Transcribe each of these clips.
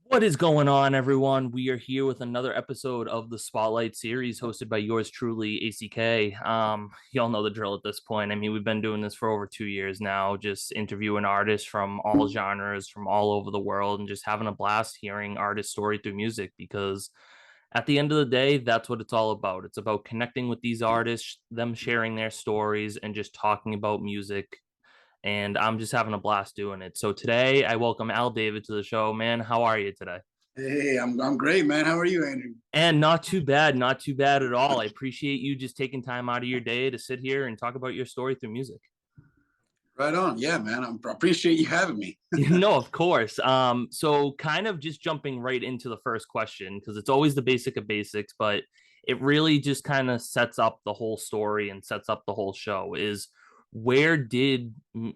What is going on, everyone? We are here with another episode of the Spotlight series hosted by yours truly, ACK. Y'all know the drill at this point. I mean, we've been doing this for over 2 years now, just interviewing artists from all genres, from all over the world, and just having a blast hearing artist story through music because at the end of the day, that's what it's all about. It's about connecting with these artists, them sharing their stories, and just talking about music, and I'm just having a blast doing it. So today I welcome Al David to the show. Man, how are you today? Hey, I'm great, man. How are you, Andrew? And not too bad, not too bad at all. I appreciate you just taking time out of your day to sit here and talk about your story through music. Right on. Yeah, man. I appreciate you having me. No, of course. So kind of just jumping right into the first question, because it's always the basic of basics, but it really just kind of sets up the whole story and sets up the whole show is where did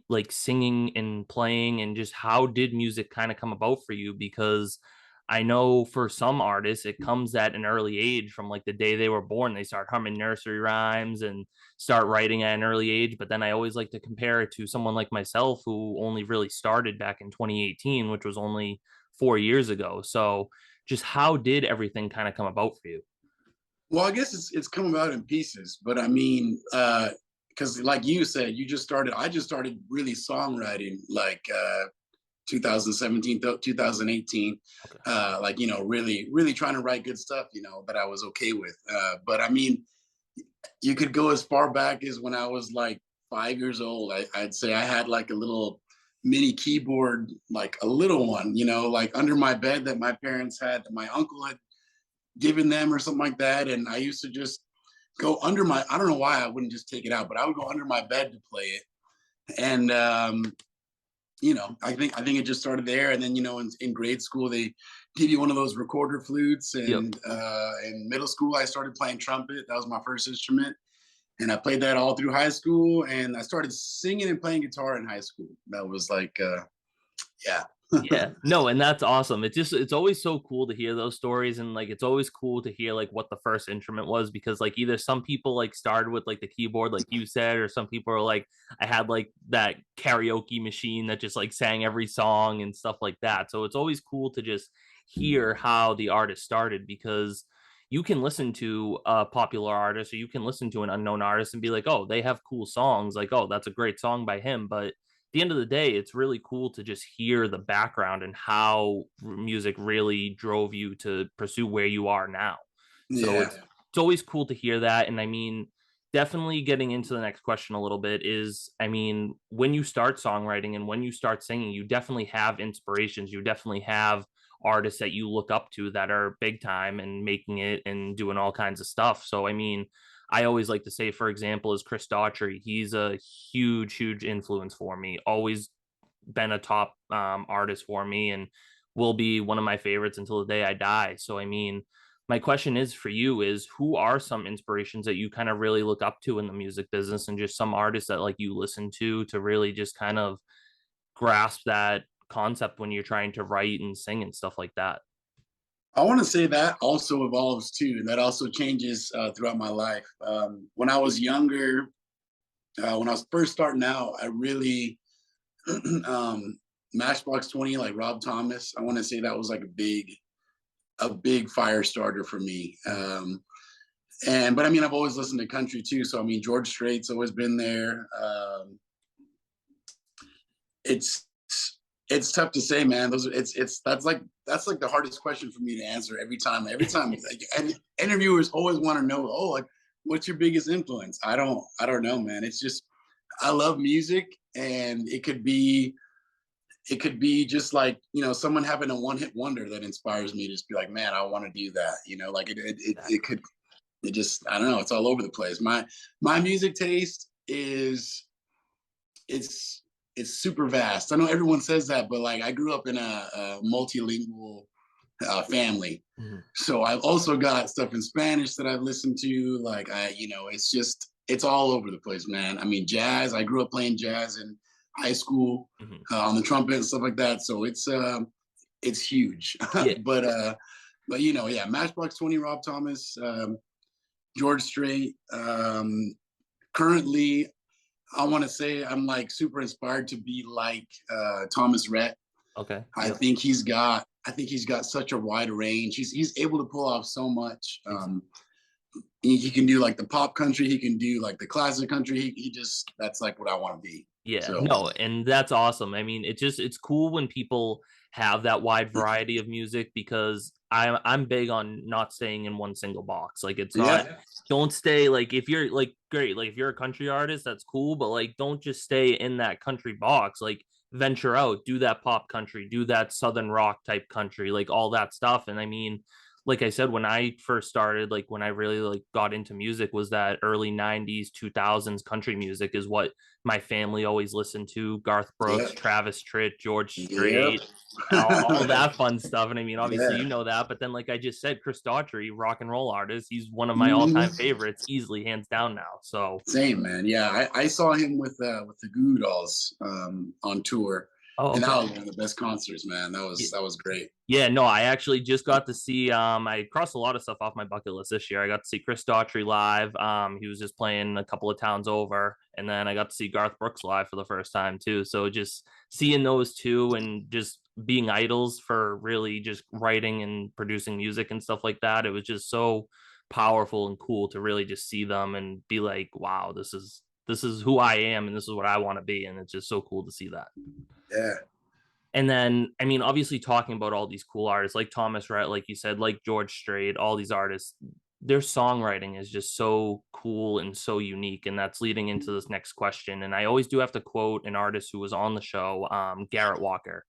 like singing and playing and just how did music kind of come about for you? Because I know for some artists it comes at an early age from like the day they were born. They start humming nursery rhymes and start writing at an early age. But then I always like to compare it to someone like myself who only really started back in 2018, which was only 4 years ago. So just how did everything kind of come about for you? Well, I guess it's come about in pieces, but I mean, because like you said, you just started. I just started really songwriting like 2017, 2018. Okay. Like really trying to write good stuff. That I was okay with. But I mean, you could go as far back as when I was like 5 years old. I'd say I had like a little mini keyboard, like a little one, like under my bed that my parents had, that my uncle had given them or something like that. And I used to just go under I don't know why I wouldn't just take it out, but I would go under my bed to play it. And, I think it just started there. And then, in grade school, they give you one of those recorder flutes. Yep. And in middle school, I started playing trumpet. That was my first instrument. And I played that all through high school. And I started singing and playing guitar in high school. That was like, yeah. Yeah, no, and that's awesome. It's always so cool to hear those stories, and like it's always cool to hear like what the first instrument was, because like either some people like started with like the keyboard like you said, or some people are like I had like that karaoke machine that just like sang every song and stuff like that. So it's always cool to just hear how the artist started, because you can listen to a popular artist or you can listen to an unknown artist and be like, oh, they have cool songs, like, oh, that's a great song by him. But the end of the day, it's really cool to just hear the background and how music really drove you to pursue where you are now. So Yeah. it's always cool to hear that. And I mean, definitely getting into the next question a little bit is, I mean, when you start songwriting and when you start singing, you definitely have inspirations. You definitely have artists that you look up to that are big time and making it and doing all kinds of stuff. So I mean, I always like to say, for example, is Chris Daughtry. He's a huge influence for me. Always been a top artist for me, and will be one of my favorites until the day I die. So, I mean, my question is for you: is who are some inspirations that you kind of really look up to in the music business, and just some artists that like you listen to really just kind of grasp that concept when you're trying to write and sing and stuff like that? I want to say that also evolves too. That also changes throughout my life. When I was younger, when I was first starting out, I really um, Matchbox 20, like Rob Thomas. I want to say that was like a big fire starter for me. But I mean, I've always listened to country too. So I mean, George Strait's always been there. It's it's tough to say, man. Those it's that's like the hardest question for me to answer every time. Every time, like, and interviewers always want to know, oh, like, what's your biggest influence? I don't know, man. It's just I love music, and it could be just like someone having a one hit wonder that inspires me to just be like, man, I want to do that. Like it Exactly. could it just I don't know. It's all over the place. My music taste is it's it's super vast. I know everyone says that, but like I grew up in a multilingual family, Mhm. so I've also got stuff in Spanish that I've listened to. Like it's all over the place, man. I mean, jazz. I grew up playing jazz in high school Mhm. on the trumpet and stuff like that. So it's huge. Yeah. but yeah, Matchbox 20, Rob Thomas, George Strait. Currently, I want to say I'm like super inspired to be like Thomas Rhett. Okay. I Yep. think he's got I think he's got such a wide range. He's able to pull off so much. Exactly. He can do like the pop country. He can do like the classic country. He just that's like what I want to be. Yeah, So no, and that's awesome. I mean, it's cool when people have that wide variety of music because I'm big on not staying in one single box. Like it's not yeah, don't stay like if you're like great, like if you're a country artist, that's cool, but like don't just stay in that country box. Like venture out, do that pop country, do that southern rock type country, like all that stuff. And I mean, like I said, when I first started, like when I really like got into music was that early 90s, 2000s country music is what my family always listened to. Garth yeah, Brooks, Travis Tritt, George yep, Strait, all that fun stuff. And I mean, obviously, you yeah. know that. But then, like I just said, Chris Daughtry, rock and roll artist, he's one of my all Mhm. time favorites, easily hands down now. So, Same man. Yeah, I saw him with the Goo Dolls on tour, oh, and that okay. was one of the best concerts, man. That was great. Yeah, no, I actually just got to see I crossed a lot of stuff off my bucket list this year. I got to see Chris Daughtry live. He was just playing a couple of towns over, and then I got to see Garth Brooks live for the first time too. So just seeing those two and just being idols for really just writing and producing music and stuff like that, it was just so powerful and cool to really just see them and be like, wow, this is who I am and this is what I want to be. And it's just so cool to see that. Yeah. And then, I mean, obviously talking about all these cool artists like Thomas Rhett, like you said, like George Strait, all these artists, their songwriting is just so cool and so unique. And that's leading into this next question. And I always do have to quote an artist who was on the show, Garrett Walker.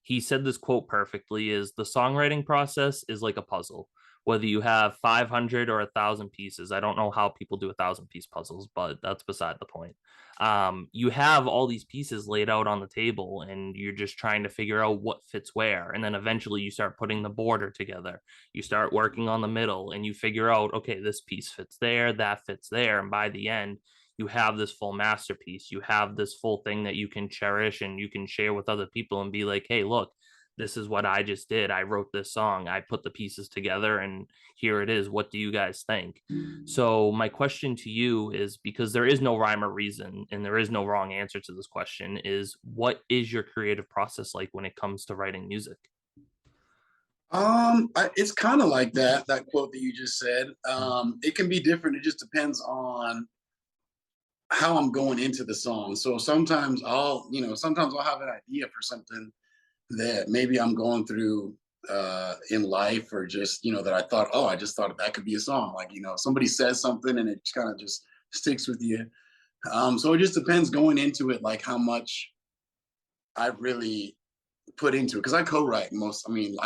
He said this quote perfectly is the songwriting process is like a puzzle. Whether you have 500 or 1,000 pieces, I don't know how people do 1,000 piece puzzles, but that's beside the point. You have all these pieces laid out on the table and you're just trying to figure out what fits where. And then eventually you start putting the border together. You start working on the middle and you figure out, okay, this piece fits there, that fits there. And by the end, you have this full masterpiece. You have this full thing that you can cherish and you can share with other people and be like, hey, look, this is what I just did. I wrote this song. I put the pieces together and here it is. What do you guys think? So my question to you is because there is no rhyme or reason and there is no wrong answer to this question is what is your creative process like when it comes to writing music? It's kind of like that quote that you just said. Mhm. It can be different. It just depends on how I'm going into the song. So sometimes I'll have an idea for something that maybe I'm going through in life, or just that I thought, oh, I just thought that could be a song. Like somebody says something and it kind of just sticks with you. So it just depends going into it, like how much I really put into it. Because I co-write most. I mean,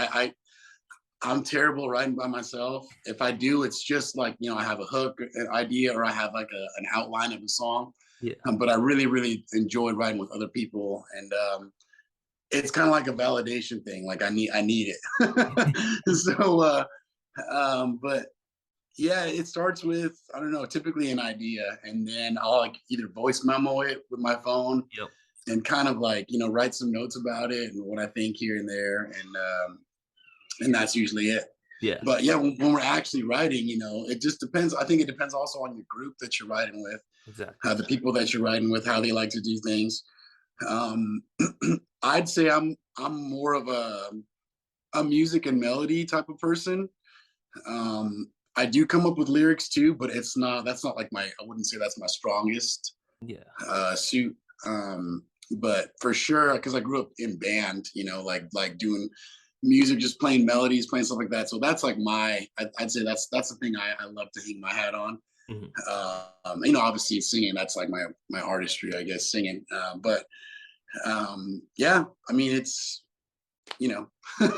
I'm terrible writing by myself. If I do, it's just like, I have a hook, an idea, or I have like an outline of a song. Yeah. But I really, really enjoy writing with other people, and it's kind of like a validation thing. Like I need it. But yeah, it starts with, I don't know, typically an idea, and then I'll like either voice memo it with my phone Yep. and kind of like write some notes about it and what I think here and there, and that's usually it. Yeah. But yeah, when we're actually writing, it just depends. I think it depends also on your group that you're writing with, Exactly. the people that you're writing with, how they like to do things. Um, I'd say I'm more of a music and melody type of person. I do come up with lyrics too, but that's not like I wouldn't say that's my strongest Yeah. suit. But for sure, because I grew up in band, like doing music, just playing melodies, playing stuff like that. So that's like I'd say that's the thing I love to hang my hat on. Mhm. Obviously singing, that's like my artistry, I guess, singing. But yeah, I mean, it's you know,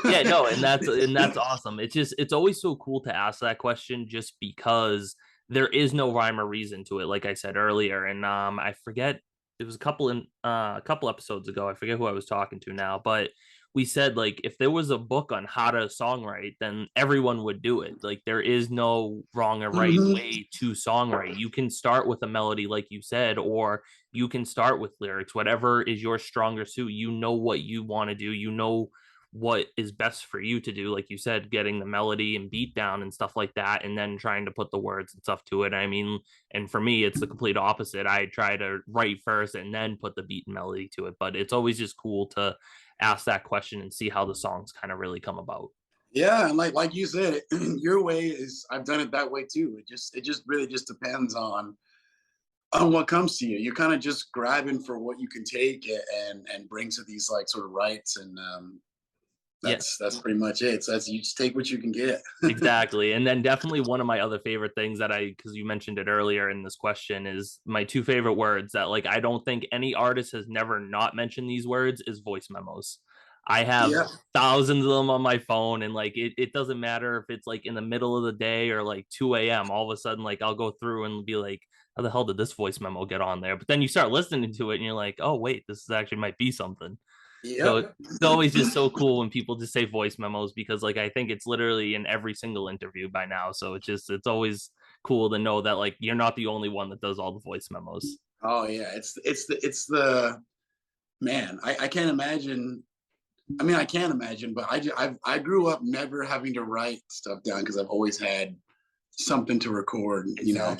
Yeah, no, and that's awesome. It's always so cool to ask that question just because there is no rhyme or reason to it, like I said earlier. And I forget it was a couple episodes ago. I forget who I was talking to now, but we said like if there was a book on how to songwrite, then everyone would do it. Like there is no wrong or right Mhm. way to songwrite. You can start with a melody, like you said, or you can start with lyrics, whatever is your stronger suit. You know what you want to do. You know what is best for you to do, like you said, getting the melody and beat down and stuff like that, and then trying to put the words and stuff to it. I mean, and for me it's the complete opposite. I try to write first and then put the beat and melody to it, but it's always just cool to ask that question and see how the songs kind of really come about. Yeah, and like you said, your way is I've done it that way too. It just really just depends on what comes to you. You're kind of just grabbing for what you can take and bring to these like sort of rights, and Yeah, that's pretty much it. So that's you just take what you can get. exactly. And then definitely one of my other favorite things that because you mentioned it earlier in this question, is my two favorite words that like I don't think any artist has never not mentioned these words is voice memos. I have Yeah, thousands of them on my phone, and like it doesn't matter if it's like in the middle of the day or like 2 a.m. All of a sudden, like I'll go through and be like, how the hell did this voice memo get on there? But then you start listening to it and you're like, oh wait, this is actually might be something. So yep. it's always just so cool when people just say voice memos, because like I think it's literally in every single interview by now. So it's always cool to know that like you're not the only one that does all the voice memos. Oh yeah, it's the man. I can't imagine. I mean, I can't imagine, but I grew up never having to write stuff down because I've always had something to record. You know,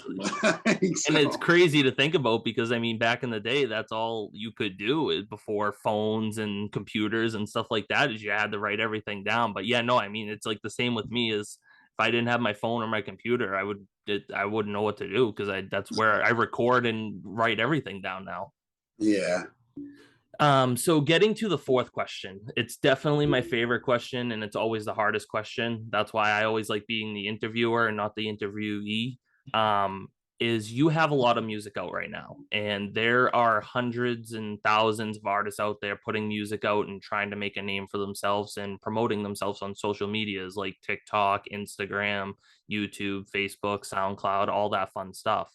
Exactly. And it's so crazy to think about, because I mean back in the day that's all you could do before phones and computers and stuff like that, is you had to write everything down. But yeah, no, I mean it's like the same with me. Is if I didn't have my phone or my computer, I wouldn't know what to do, because I that's where I record and write everything down now. yeah, So getting to the fourth question, it's definitely my favorite question, and it's always the hardest question. That's why I always like being the interviewer and not the interviewee. Um, is you have a lot of music out right now, and there are hundreds and thousands of artists out there putting music out and trying to make a name for themselves and promoting themselves on social medias like TikTok, Instagram, YouTube, Facebook, SoundCloud, all that fun stuff.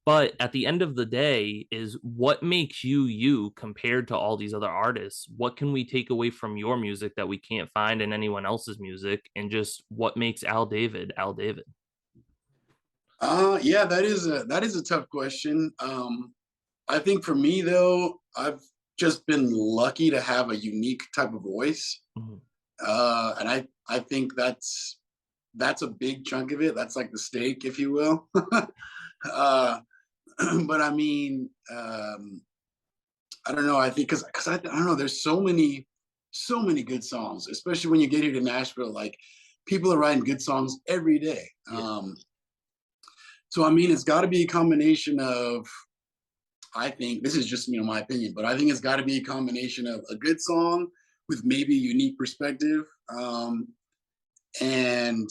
But at the end of the day, is what makes you you compared to all these other artists? What can we take away from your music that we can't find in anyone else's music? And just what makes Al David Al David? yeah. That is a tough question. I think for me though, I've just been lucky to have a unique type of voice, Mhm. and I think that's a big chunk of it. That's like the steak, if you will. uh, but I mean, I don't know. I think because I don't know. There's so many good songs, especially when you get here to Nashville. Like people are writing good songs every day. Yeah. So I mean, it's got to be a combination of. I think this is just my opinion, but I think it's got to be a combination of a good song with maybe a unique perspective, and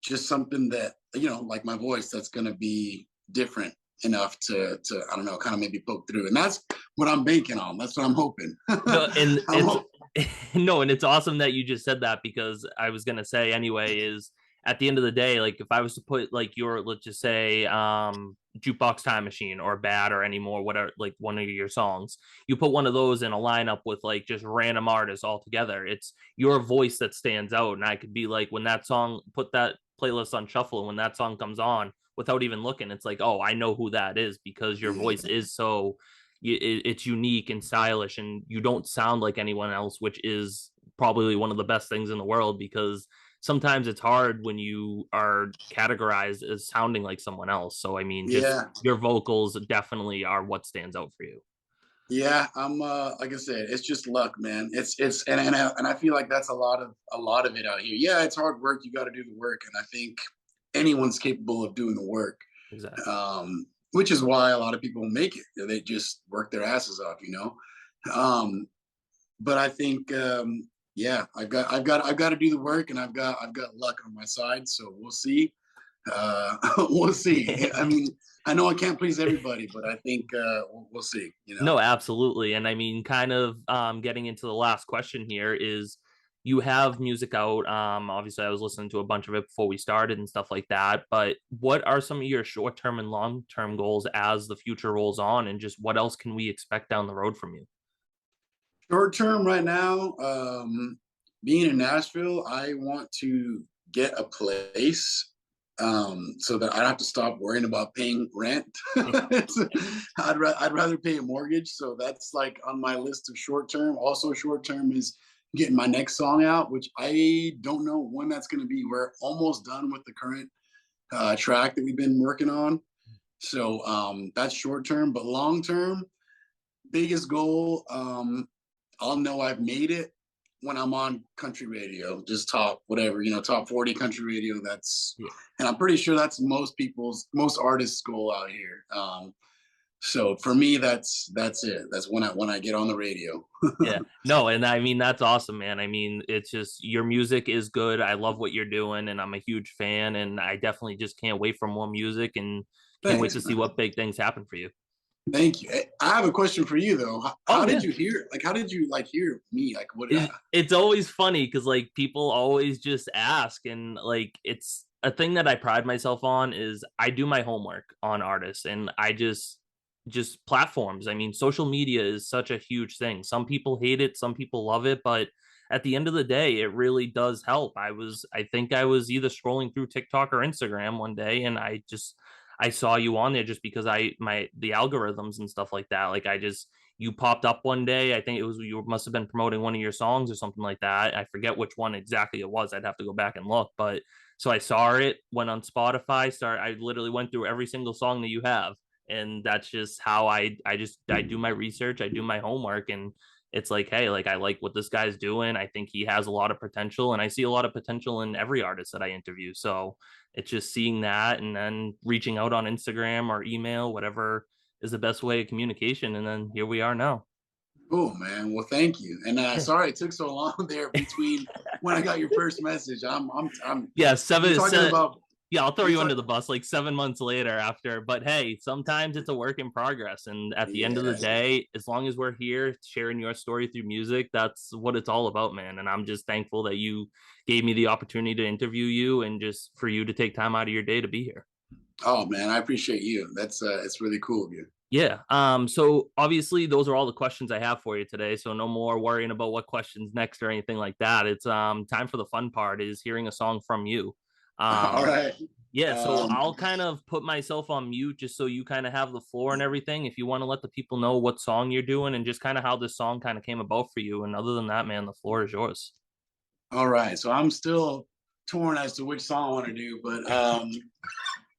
just something that like my voice, that's going to be different enough to I don't know, kind of maybe poke through, and that's what I'm banking on. That's what I'm hoping. No, and I'm it's ho- no, and it's awesome that you just said that, because I was gonna say anyway, is at the end of the day, like if I was to put like your, let's just say, jukebox time machine or bad or anymore, whatever, like one of your songs, you put one of those in a lineup with like just random artists all together, it's your voice that stands out. And I could be like, when that song, put that playlist on shuffle, and when that song comes on, without even looking, it's like, oh, I know who that is, because your voice yeah, is so it's unique and stylish, and you don't sound like anyone else, which is probably one of the best things in the world, because sometimes it's hard when you are categorized as sounding like someone else. So I mean, just yeah, your vocals definitely are what stands out for you. yeah. I'm like I said, it's just luck, man. It's and I feel like that's a lot of it out here. Yeah, it's hard work. You got to do the work, and I think anyone's capable of doing the work. Exactly. Which is why a lot of people make it. They just work their asses off. But I think, yeah, I've got to do the work, and I've got luck on my side. So we'll see. We'll see. I mean, I know I can't please everybody, but I think we'll see. No, absolutely. And I mean, kind of getting into the last question here is, you have music out. Obviously, I was listening to a bunch of it before we started and stuff like that. But what are some of your short term and long term goals as the future rolls on? And just what else can we expect down the road from you? Short term, right now, being in Nashville, I want to get a place so that I don't have to stop worrying about paying rent. I'd rather pay a mortgage. So that's like on my list of short term. Also, short term is getting my next song out, which I don't know when that's going to be. We're almost done with the current track that we've been working on. So that's short term, but long term, biggest goal. I'll know I've made it when I'm on country radio, just top whatever, top 40 country radio. That's Yeah. And I'm pretty sure that's most artists' goal out here. So for me, that's it. That's when I get on the radio. Yeah. No, and I mean that's awesome, man. I mean, it's just your music is good. I love what you're doing and I'm a huge fan and I definitely just can't wait for more music and can't wait Thanks, to see man. what big things happen for you. Thank you. I have a question for you though. Oh How yeah. did you hear? Like, how did you like hear me? Like, what? It's always funny because like people always just ask and like it's a thing that I pride myself on is I do my homework on artists and I just platforms. I mean, social media is such a huge thing. Some people hate it, some people love it, but at the end of the day, it really does help. I think I was either scrolling through TikTok or Instagram one day and I saw you on there just because the algorithms and stuff like that. Like I just you popped up one day. I think it was you must have been promoting one of your songs or something like that. I forget which one exactly it was. I'd have to go back and look, but so I saw it, went on Spotify, I literally went through every single song that you have. And that's just how I do my research, I do my homework, and it's like, hey, like I like what this guy's doing. I think he has a lot of potential, and I see a lot of potential in every artist that I interview. So it's just seeing that and then reaching out on Instagram or email, whatever is the best way of communication. And then here we are now. Cool, man. Well, thank you. And sorry it took so long there between when I got your first message. Yeah, You're talking about yeah, I'll throw you're you under talking. the bus like 7 months later after. But hey, sometimes it's a work in progress. And at the end of the Yeah. day, as long as we're here sharing your story through music, that's what it's all about, man. And I'm just thankful that you gave me the opportunity to interview you and just for you to take time out of your day to be here. Oh man, I appreciate you. That's it's really cool of you. Yeah. So obviously those are all the questions I have for you today. So no more worrying about what questions next or anything like that. It's time for the fun part is hearing a song from you. All Um right. yeah, so Um, I'll kind of put myself on mute just so you kind of have the floor and everything. If you want to let the people know what song you're doing and just kind of how this song kind of came about for you. And other than that, man, the floor is yours. all right. So I'm still torn as to which song I want to do, but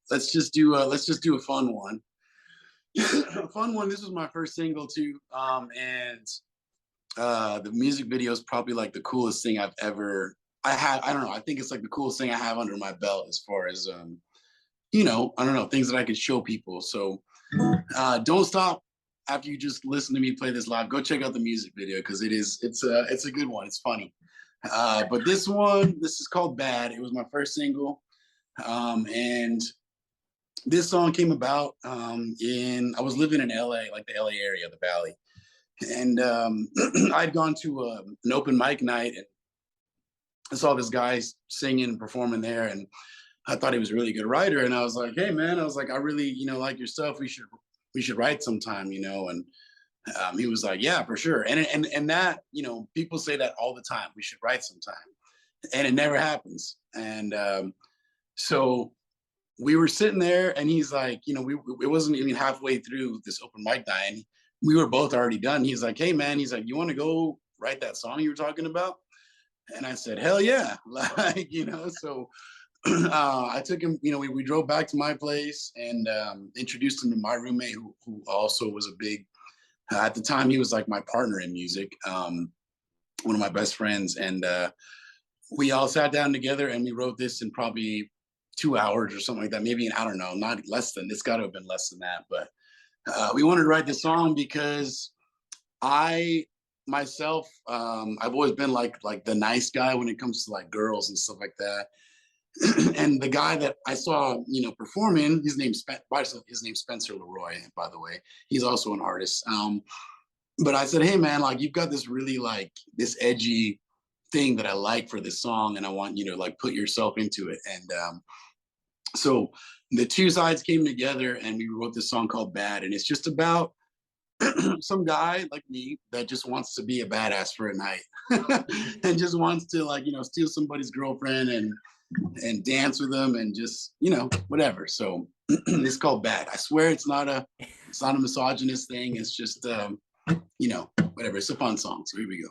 let's just do a fun one. A fun one. This was my first single too, and the music video is probably like the coolest thing I've ever. I don't know. I think it's like the coolest thing I have under my belt as far as I don't know, things that I could show people. So don't stop after you just listen to me play this live. Go check out the music video because it's a good one. It's funny. But this is called Bad. It was my first single, and this song came about in I was living in LA, like the LA area, the Valley, and I'd gone to an open mic night and I saw this guy singing and performing there, and I thought he was a really good writer. And I was like, hey man, I was like, I really like your stuff. We should write sometime, and he was like, yeah, for sure. And that people say that all the time. We should write sometime, and it never happens. And so we were sitting there and he's like, it wasn't even halfway through this open mic night. And we were both already done. He's like, hey man, he's like, you want to go write that song you were talking about? And I said, hell yeah. So I took him, we drove back to my place and introduced him to my roommate who also was a big, at the time he was like my partner in music, one of my best friends. And we all sat down together and we wrote this in probably 2 hours or something like that. Maybe, I don't know, not less than, it's got to have been less than that. But we wanted to write this song because I myself, I've always been like the nice guy when it comes to like girls and stuff like that. And the guy that I saw, performing, his name's Spencer Leroy, by the way. He's also an artist. But I said, hey man, like you've got this really like this edgy thing that I like for this song, and I want you to like put yourself into it. And so the two sides came together, and we wrote this song called Bad, and it's just about some guy like me that just wants to be a badass for a night and just wants to like steal somebody's girlfriend and and dance with them and just, whatever. So it's called Bad. I swear it's not a misogynist thing. It's just whatever. It's a fun song. So here we go.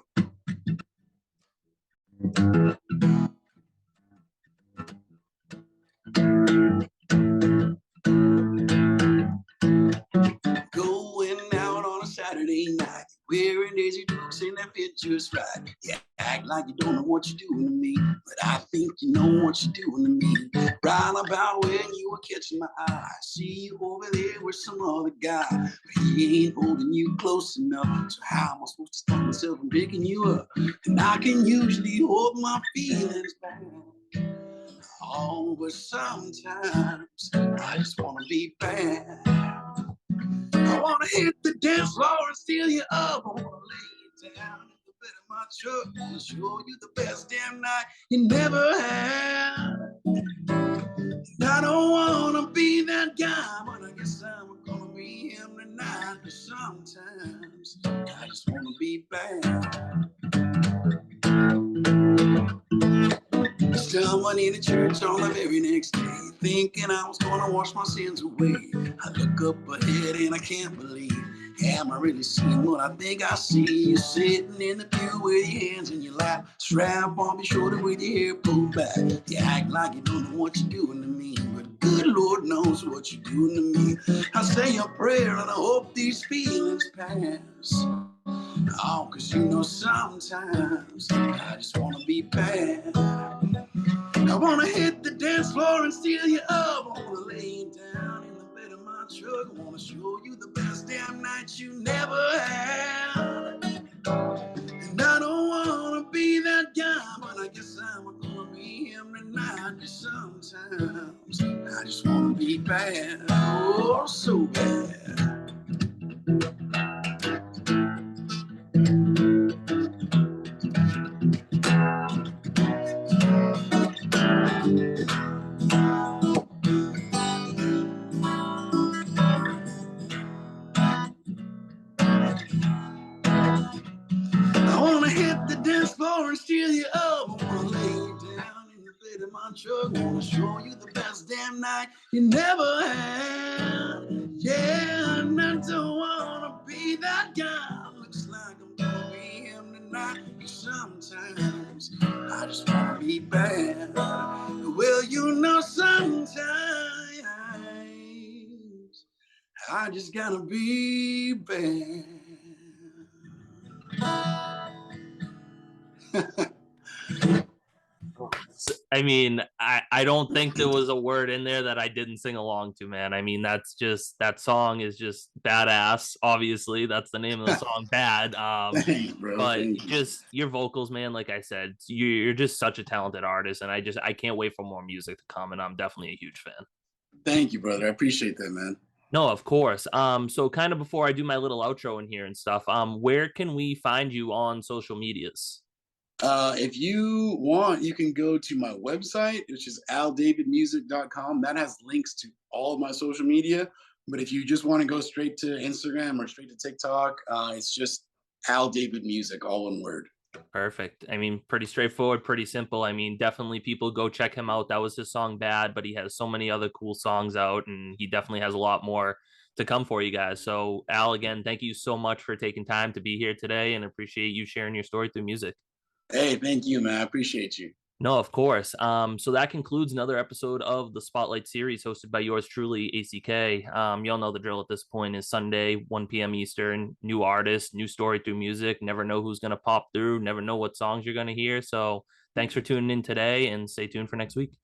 Going out on a Saturday night, wearing Daisy Dukes and that fit just right. Yeah, act like you don't know what you're doing to me, but I think you know what you're doing to me. Right about when you were catching my eye, I see you over there with some other guy, but he ain't holding you close enough. So how am I supposed to stop myself from picking you up? And I can usually hold my feelings back. Oh, but sometimes I just wanna be bad. I wanna hit the dance floor and steal you up. I wanna lay you down in the bed of my truck. I wanna show you the best damn night you never had. And I don't wanna be that guy, but I guess I'm gonna be him tonight. Cause sometimes I just wanna be bad. Someone in the church on the very next day, thinking I was gonna wash my sins away. I look up ahead and I can't believe, am I really seeing what I think I see? You're sitting in the pew with your hands in your lap, strap on your shoulder with your hair pulled back. You act like you don't know what you're doing to me, but good Lord knows what you're doing to me. I say a prayer and I hope these feelings pass. Oh, cause sometimes I just wanna be bad. I wanna hit the dance floor and steal you up. I wanna lay you down in the bed of my truck. I wanna show you the best damn night you never had. And I don't wanna be that guy, but I guess I'm gonna be him tonight. Cause sometimes I just wanna be bad. Oh, so bad. I wanna hit the dance floor and steal you up. I wanna lay you down in the bed of my truck. I wanna show you the best damn night you never had. Yeah, and I don't wanna be that guy. Looks like I'm gonna be him tonight. Sometimes I just wanna be bad. Well, sometimes I just gotta be bad. I mean, I don't think there was a word in there that I didn't sing along to, man. I mean, that's just that song is just badass. Obviously, that's the name of the song, Bad. Thanks, bro. But Thank you. just your vocals, man. Like I said, you're just such a talented artist, and I can't wait for more music to come. And I'm definitely a huge fan. Thank you, brother. I appreciate that, man. No, of course. So kind of before I do my little outro in here and stuff, where can we find you on social medias? If you want, you can go to my website, which is aldavidmusic.com. That has links to all of my social media. But if you just want to go straight to Instagram or straight to TikTok, it's just Al David Music, all one word. Perfect. I mean, pretty straightforward, pretty simple. I mean, definitely people go check him out. That was his song Bad, but he has so many other cool songs out and he definitely has a lot more to come for you guys. So, Al, again, thank you so much for taking time to be here today and appreciate you sharing your story through music. Hey, thank you, man. I appreciate you. No, of course. So that concludes another episode of the Spotlight series hosted by yours truly, ACK. Y'all know the drill at this point is Sunday, 1 p.m. Eastern, new artist, new story through music. Never know who's going to pop through, never know what songs you're going to hear. So thanks for tuning in today and stay tuned for next week.